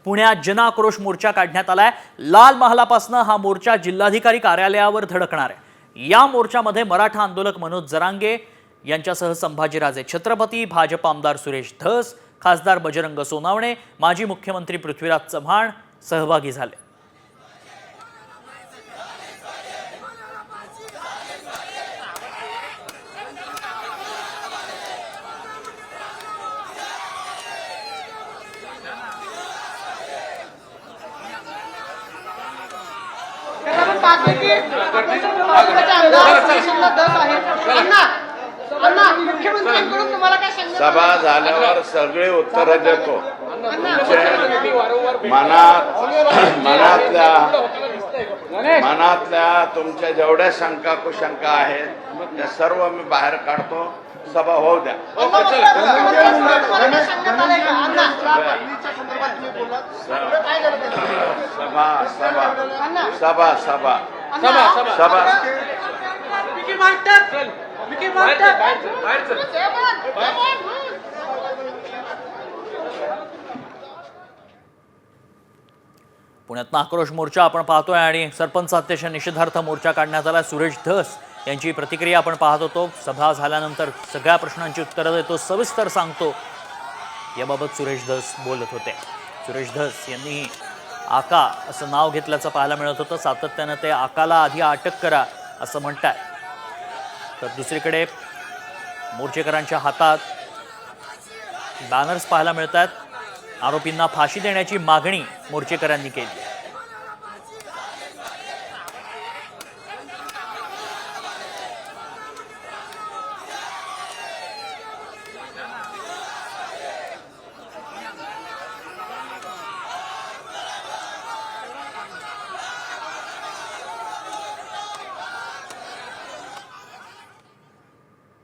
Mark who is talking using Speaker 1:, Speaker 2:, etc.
Speaker 1: पुण्यात जनाक्रोश मोर्चा काढण्यात आलाय। लाल महालापासून हा मोर्चा जिल्हाधिकारी कार्यालयावर धडकणार आहे। या मोर्चामध्ये मराठा आंदोलक मनोज जरांगे यांच्यासह संभाजीराजे छत्रपती, भाजप आमदार सुरेश धस, खासदार बजरंग सोनावणे, माजी मुख्यमंत्री पृथ्वीराज चव्हाण सहभागी झाले।
Speaker 2: सभा झाल्यावर सगळे उत्तर देतो। मनातल्या तुमच्या जेवढ्या शंका कुशंका आहेत त्या सर्व मी बाहेर काढतो। सभा होऊ द्या। सभा
Speaker 1: पुण्यात आक्रोश मोर्चा आपण पाहतोय आणि सरपंच हत्येच्या निषेधार्थ मोर्चा काढण्यात आला। सुरेश धस यांची प्रतिक्रिया आपण पाहत होतो। सभा झाल्यानंतर सगळ्या प्रश्नांची उत्तरं देतो, सविस्तर सांगतो, याबाबत सुरेश धस बोलत होते। सुरेश धस यांनी आका असं नाव घेतल्याचं पाहायला मिळत होतं। सातत्यानं ते आकाला आधी अटक करा असं म्हणतात, तर दुसरीकडे मोर्चेकरांच्या हातात बॅनर्स पाहायला मिळतात। आरोपींना फाशी देण्याची मागणी मोर्चेकरांनी केली।